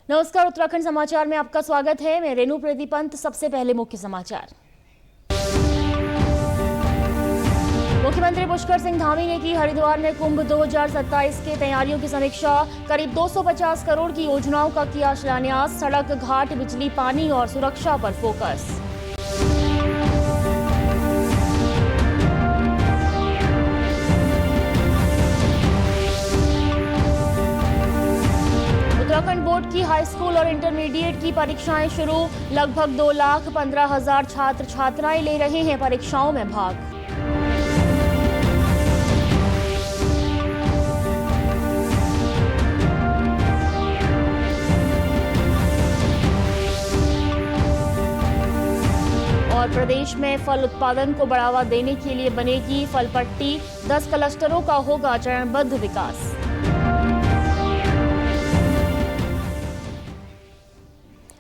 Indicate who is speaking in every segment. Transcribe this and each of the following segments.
Speaker 1: नमस्कार, उत्तराखंड समाचार में आपका स्वागत है। मैं रेणु प्रदीपंत। सबसे पहले मुख्य समाचार। मुख्यमंत्री पुष्कर सिंह धामी ने की हरिद्वार में कुंभ 2027 के तैयारियों की समीक्षा। करीब 250 करोड़ की योजनाओं का किया शिलान्यास। सड़क, घाट, बिजली, पानी और सुरक्षा पर फोकस। उत्तराखंड बोर्ड की हाई स्कूल और इंटरमीडिएट की परीक्षाएं शुरू। लगभग 2,15,000 छात्र छात्राएं ले रहे हैं परीक्षाओं में भाग। और प्रदेश में फल उत्पादन को बढ़ावा देने के लिए बनेगी फल पट्टी। 10 क्लस्टरों का होगा चरणबद्ध विकास।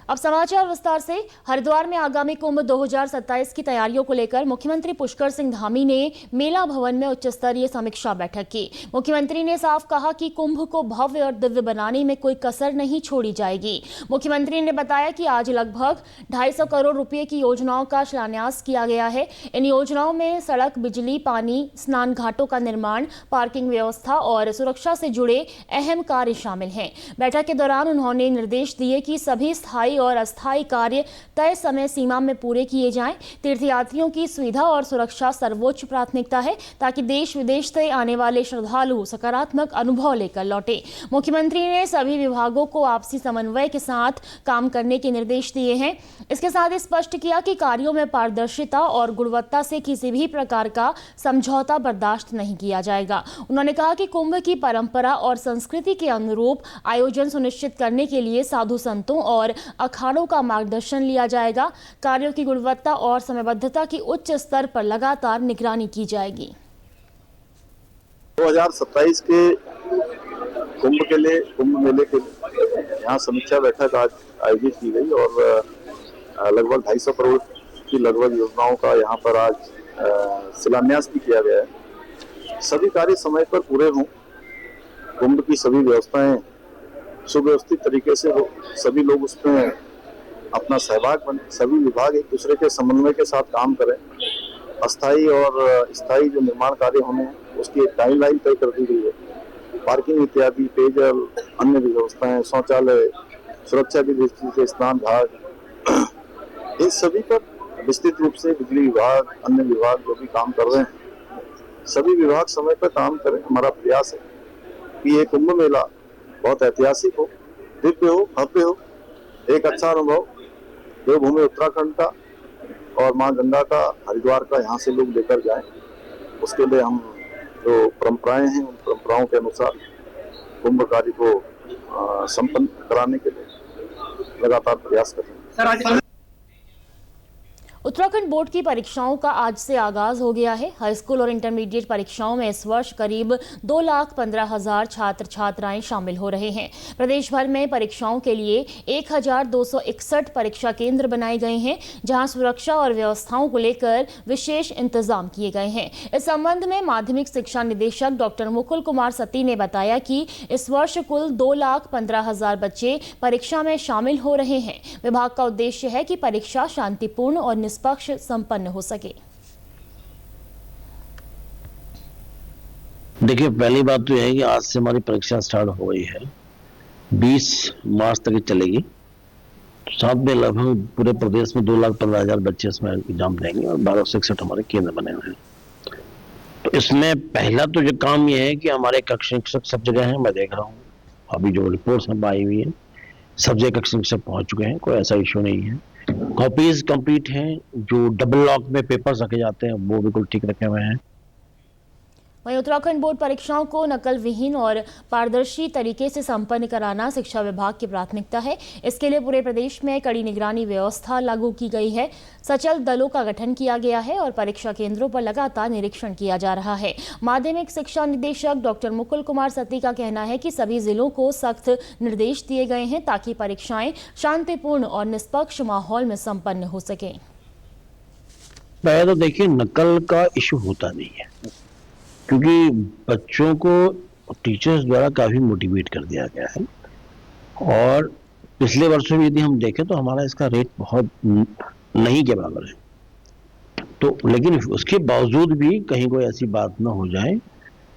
Speaker 1: अब समाचार विस्तार से। हरिद्वार में आगामी कुंभ 2027 की तैयारियों को लेकर मुख्यमंत्री पुष्कर सिंह धामी ने मेला भवन में उच्च स्तरीय समीक्षा बैठक की। मुख्यमंत्री ने साफ कहा कि कुंभ को भव्य और दिव्य बनाने में कोई कसर नहीं छोड़ी जाएगी। मुख्यमंत्री ने बताया कि आज लगभग 250 करोड़ रुपए की योजनाओं का शिलान्यास किया गया है। इन योजनाओं में सड़क, बिजली, पानी, स्नान घाटों का निर्माण, पार्किंग व्यवस्था और सुरक्षा से जुड़े अहम कार्य शामिल हैं। बैठक के दौरान उन्होंने निर्देश दिए कि सभी स्थायी और अस्थायी कार्य तय समय सीमा में पूरे किए जाएं। तीर्थयात्रियों की सुविधा और सुरक्षा सर्वोच्च प्राथमिकता है, ताकि देश विदेश से आने वाले श्रद्धालु सकारात्मक अनुभव लेकर लौटे। मुख्यमंत्री ने सभी विभागों को आपसी समन्वय के साथ काम करने के निर्देश दिए हैं। इसके साथ ही स्पष्ट किया कि कार्यों में पारदर्शिता और गुणवत्ता से किसी भी प्रकार का समझौता बर्दाश्त नहीं किया जाएगा। उन्होंने कहा कि कुंभ की परंपरा और संस्कृति के अनुरूप आयोजन सुनिश्चित करने के लिए साधु संतों और अखाड़ों का मार्गदर्शन लिया जाएगा। कार्यों की गुणवत्ता और समयबद्धता की उच्च स्तर पर लगातार निगरानी की जाएगी।
Speaker 2: 2027 के कुंभ के लिए, कुंभ मेले के लिए यहाँ समीक्षा बैठक आज आयोजित की गई और लगभग 250 करोड़ की लगभग योजनाओं का यहाँ पर आज शिलान्यास भी किया गया है। सभी कार्य समय पर पूरे हों, कुंभ की सभी व्यवस्थाएं सुव्यवस्थित तरीके से हो, सभी लोग उसमें अपना सहभाग बने, सभी विभाग एक दूसरे के समन्वय के साथ काम करें। अस्थायी और स्थायी जो निर्माण कार्य होने हैं उसकी एक टाइमलाइन तय कर दी गई है। पार्किंग इत्यादि, पेयजल, अन्य व्यवस्थाएं, शौचालय, सुरक्षा की दृष्टि से स्नान घाट, इन सभी पर विस्तृत रूप से बिजली विभाग, अन्य विभाग जो भी काम कर रहे हैं, सभी विभाग समय पर काम करें। हमारा प्रयास है कि ये कुंभ मेला बहुत ऐतिहासिक हो, दिव्य हो, भव्य हो, एक अच्छा अनुभव देवभूमि उत्तराखंड का और मां गंगा का, हरिद्वार का यहाँ से लोग लेकर जाएं। उसके लिए हम जो परंपराएं हैं उन परंपराओं के अनुसार कुंभ कार्य को संपन्न कराने के लिए लगातार प्रयास करें।
Speaker 1: उत्तराखंड बोर्ड की परीक्षाओं का आज से आगाज हो गया है। हाई स्कूल और इंटरमीडिएट परीक्षाओं में इस वर्ष करीब 2,15,000 छात्र छात्राएं शामिल हो रहे हैं। प्रदेश भर में परीक्षाओं के लिए 1,261 परीक्षा केंद्र बनाए गए हैं, जहां सुरक्षा और व्यवस्थाओं को लेकर विशेष इंतजाम किए गए हैं। इस संबंध में माध्यमिक शिक्षा निदेशक डॉक्टर मुकुल कुमार सती ने बताया कि इस वर्ष कुल 2,15,000 बच्चे परीक्षा में शामिल हो रहे हैं। विभाग का उद्देश्य है कि परीक्षा शांतिपूर्ण और निष्पक्ष संपन्न हो सके।
Speaker 3: देखिए, पहली बात तो यह है कि आज से हमारी परीक्षा स्टार्ट हो गई है। 20 मार्च तक चलेगी। साथ में लगभग पूरे प्रदेश में 2,15,000 बच्चे इसमें एग्जाम देंगे और 1261 हमारे केंद्र बने हुए हैं। तो इसमें पहला तो जो काम यह है कि हमारे कक्षा शिक्षक सब जगह हैं। मैं देख रहा हूँ अभी जो रिपोर्ट्स हम आई हुई है, सब जगह कक्षा शिक्षक पहुंच चुके हैं, कोई ऐसा इश्यू नहीं है। कॉपीज कंप्लीट हैं। जो डबल लॉक में पेपर्स रखे जाते हैं वो बिल्कुल ठीक रखे हुए हैं।
Speaker 1: वहीं उत्तराखंड बोर्ड परीक्षाओं को नकल विहीन और पारदर्शी तरीके से संपन्न कराना शिक्षा विभाग की प्राथमिकता है। इसके लिए पूरे प्रदेश में कड़ी निगरानी व्यवस्था लागू की गई है। सचल दलों का गठन किया गया है और परीक्षा केंद्रों पर लगातार निरीक्षण किया जा रहा है। माध्यमिक शिक्षा निदेशक डॉक्टर मुकुल कुमार सती का कहना है कि सभी जिलों को सख्त निर्देश दिए गए हैं ताकि परीक्षाएं शांतिपूर्ण और निष्पक्ष माहौल में संपन्न हो सके।
Speaker 3: पहले तो देखिए, नकल का इशू होता नहीं है, क्योंकि बच्चों को टीचर्स द्वारा काफी मोटिवेट कर दिया गया है और पिछले वर्षों में यदि हम देखें तो हमारा इसका रेट बहुत नहीं के बराबर है। तो लेकिन उसके बावजूद भी कहीं कोई ऐसी बात ना हो जाए,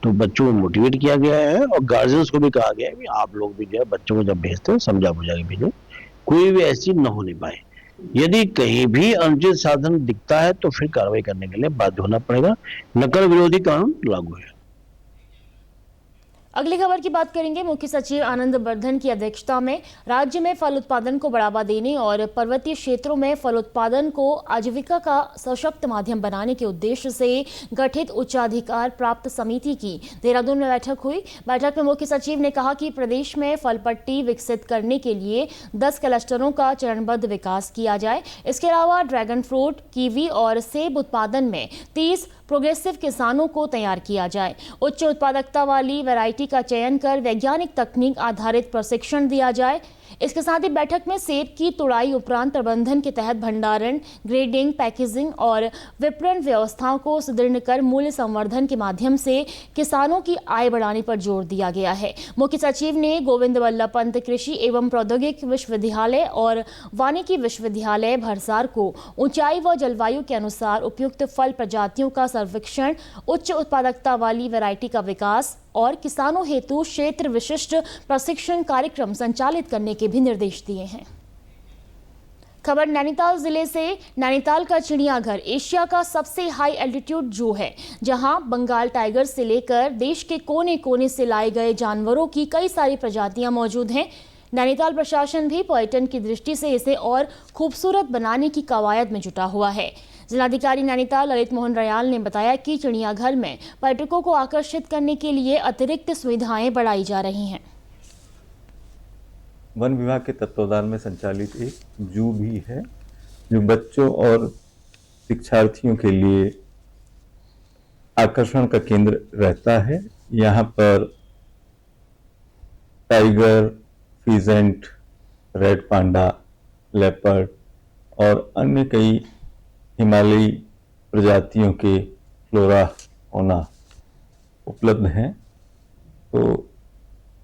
Speaker 3: तो बच्चों को मोटिवेट किया गया है और गार्जियंस को भी कहा गया है कि आप लोग भी जो है बच्चों को जब भेजते हैं समझा बुझा के भेजो, कोई भी ऐसी न होने पाए। यदि कहीं भी अनुचित साधन दिखता है तो फिर कार्रवाई करने के लिए बाध्य होना पड़ेगा। नकल विरोधी कानून लागू है।
Speaker 1: अगली खबर की बात करेंगे। मुख्य सचिव आनंद वर्धन की अध्यक्षता में राज्य में फल उत्पादन को बढ़ावा देने और पर्वतीय क्षेत्रों में फल उत्पादन को आजीविका का सशक्त माध्यम बनाने के उद्देश्य से गठित उच्चाधिकार प्राप्त समिति की देहरादून में बैठक हुई। बैठक में मुख्य सचिव ने कहा कि प्रदेश में फल पट्टी विकसित करने के लिए 10 क्लस्टरों का चरणबद्ध विकास किया जाए। इसके अलावा ड्रैगन फ्रूट, कीवी और सेब उत्पादन में 30 प्रोग्रेसिव किसानों को तैयार किया जाए। उच्च उत्पादकता वाली वैरायटी का चयन कर वैज्ञानिक तकनीक आधारित प्रशिक्षण दिया जाए। इसके साथ ही बैठक में सेब की तुड़ाई उपरांत प्रबंधन के तहत भंडारण, ग्रेडिंग, पैकेजिंग और विपणन व्यवस्थाओं को सुदृढ़ कर मूल्य संवर्धन के माध्यम से किसानों की आय बढ़ाने पर जोर दिया गया है। मुख्य सचिव ने गोविंद वल्लभ पंत कृषि एवं प्रौद्योगिकी विश्वविद्यालय और वानिकी विश्वविद्यालय भरसार को ऊंचाई व जलवायु के अनुसार उपयुक्त फल प्रजातियों का सर्वेक्षण, उच्च उत्पादकता वाली वैरायटी का विकास और किसानों हेतु क्षेत्र विशिष्ट प्रशिक्षण कार्यक्रम संचालित करने के भी निर्देश दिए हैं। खबर नैनीताल जिले से। नैनीताल का चिड़ियाघर एशिया का सबसे हाई एल्टीट्यूड जू है, जहां बंगाल टाइगर से लेकर देश के कोने कोने से लाए गए जानवरों की कई सारी प्रजातियां मौजूद हैं। नैनीताल प्रशासन भी पर्यटन की दृष्टि से इसे और खूबसूरत बनाने की कवायद में जुटा हुआ है। जिलाधिकारी नैनीताल ललित मोहन रयाल ने बताया कि चिड़ियाघर में पर्यटकों को आकर्षित करने के लिए अतिरिक्त सुविधाएं बढ़ाई जा रही हैं।
Speaker 4: वन विभाग के तत्वावधान में संचालित एक जू भी है, जो बच्चों और शिक्षार्थियों के लिए आकर्षण का केंद्र रहता है। यहाँ पर tiger, peasant, red panda, leopard और अन्य कई हिमालयी प्रजातियों के फ्लोरा फौना उपलब्ध हैं। तो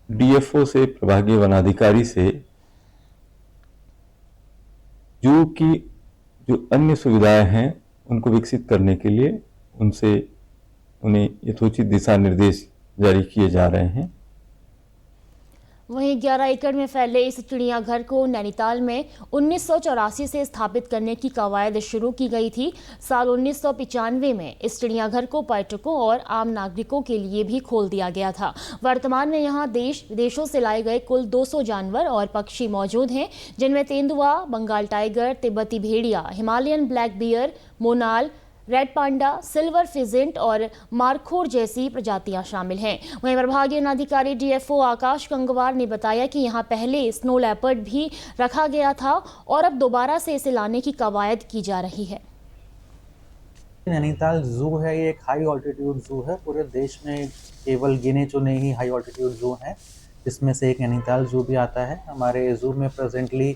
Speaker 4: डीएफओ से, प्रभागीय वनाधिकारी से जू की जो अन्य सुविधाएं हैं उनको विकसित करने के लिए उन्हें यथोचित दिशा निर्देश जारी किए जा रहे हैं।
Speaker 1: वहीं 11 एकड़ में फैले इस चिड़ियाघर को नैनीताल में 1984 से स्थापित करने की कवायद शुरू की गई थी। साल 1995 में इस चिड़ियाघर को पर्यटकों और आम नागरिकों के लिए भी खोल दिया गया था। वर्तमान में यहां देश विदेशों से लाए गए कुल 200 जानवर और पक्षी मौजूद हैं, जिनमें तेंदुआ, बंगाल टाइगर, तिब्बती भेड़िया, हिमालयन ब्लैक बियर, मोनाल, रेड पांडा, सिल्वर फिजेंट और मारखोर जैसी प्रजातियां शामिल हैं। वहीं प्रभागीय अधिकारी डीएफओ आकाश गंगवार ने बताया कि यहां पहले स्नो लेपर्ड भी रखा गया था और अब दोबारा से इसे लाने की कवायद की जा रही है।
Speaker 5: नैनीताल जू है, ये एक हाई ऑल्टीट्यूड जू है। पूरे देश में केवल गिने चुने ही हाई ऑल्टीट्यूड जू हैं, जिसमें से एक नैनीताल जू भी आता है। हमारे जू में प्रेजेंटली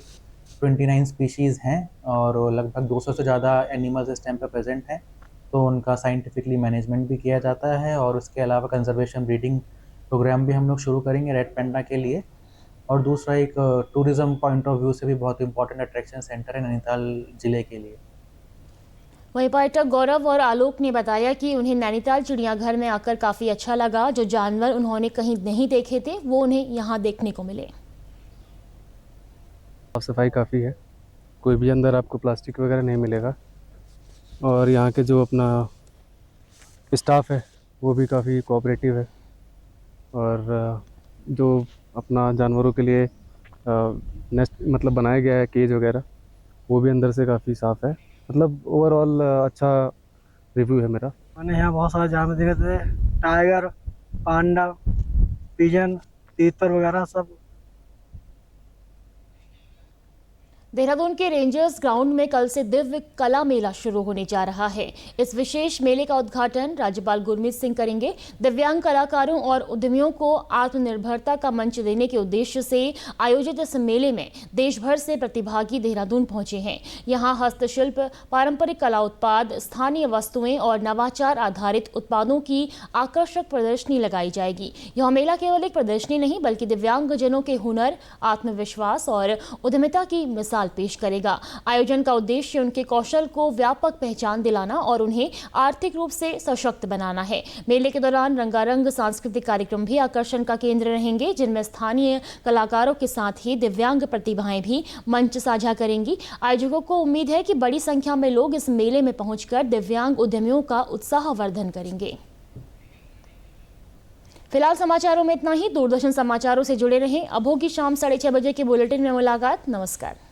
Speaker 5: 29 स्पीशीज़ हैं और लगभग 200 से ज़्यादा एनिमल्स इस टाइम पर प्रेजेंट हैं। तो उनका साइंटिफिकली मैनेजमेंट भी किया जाता है और उसके अलावा कंजर्वेशन ब्रीडिंग प्रोग्राम भी हम लोग शुरू करेंगे रेड पैंडा के लिए। और दूसरा एक टूरिज्म पॉइंट ऑफ व्यू से भी बहुत इंपॉर्टेंट अट्रैक्शन सेंटर है नैनीताल ज़िले के लिए।
Speaker 1: वहीं पर्यटक गौरव और आलोक ने बताया कि उन्हें नैनीताल चिड़ियाघर में आकर काफ़ी अच्छा लगा। जो जानवर उन्होंने कहीं नहीं देखे थे वो उन्हें यहाँ देखने को मिले।
Speaker 6: साफ सफाई काफ़ी है, कोई भी अंदर आपको प्लास्टिक वगैरह नहीं मिलेगा। और यहाँ के जो अपना स्टाफ है वो भी काफ़ी कोऑपरेटिव है। और जो अपना जानवरों के लिए नेस्ट मतलब बनाया गया है केज वगैरह, वो भी अंदर से काफ़ी साफ़ है। मतलब ओवरऑल अच्छा रिव्यू है मेरा।
Speaker 7: मैंने यहाँ बहुत सारे जानवर देखे थे, टाइगर, पांडा, पिजन, तीतर वगैरह सब।
Speaker 1: देहरादून के रेंजर्स ग्राउंड में कल से दिव्य कला मेला शुरू होने जा रहा है। इस विशेष मेले का उद्घाटन राज्यपाल गुरमीत सिंह करेंगे। दिव्यांग कलाकारों और उद्यमियों को आत्मनिर्भरता का मंच देने के उद्देश्य से आयोजित इस मेले में देश भर से प्रतिभागी देहरादून पहुंचे हैं। यहां हस्तशिल्प, पारंपरिक कला उत्पाद, स्थानीय वस्तुएं और नवाचार आधारित उत्पादों की आकर्षक प्रदर्शनी लगाई जाएगी। यह मेला केवल एक प्रदर्शनी नहीं बल्कि दिव्यांगजनों के हुनर, आत्मविश्वास और उद्यमिता की मिसाल पेश करेगा। आयोजन का उद्देश्य उनके कौशल को व्यापक पहचान दिलाना और उन्हें आर्थिक रूप से सशक्त बनाना है। मेले के दौरान रंगारंग सांस्कृतिक कार्यक्रम भी आकर्षण का केंद्र रहेंगे, जिनमें स्थानीय कलाकारों के साथ ही दिव्यांग प्रतिभाएं भी मंच साझा करेंगी। आयोजकों को उम्मीद है कि बड़ी संख्या में लोग इस मेले में पहुंचकर दिव्यांग उद्यमियों का उत्साहवर्धन करेंगे। फिलहाल समाचारों में इतना ही। दूरदर्शन समाचारों से जुड़े रहें। अब होगी शाम 6:30 बजे के बुलेटिन में मुलाकात। नमस्कार।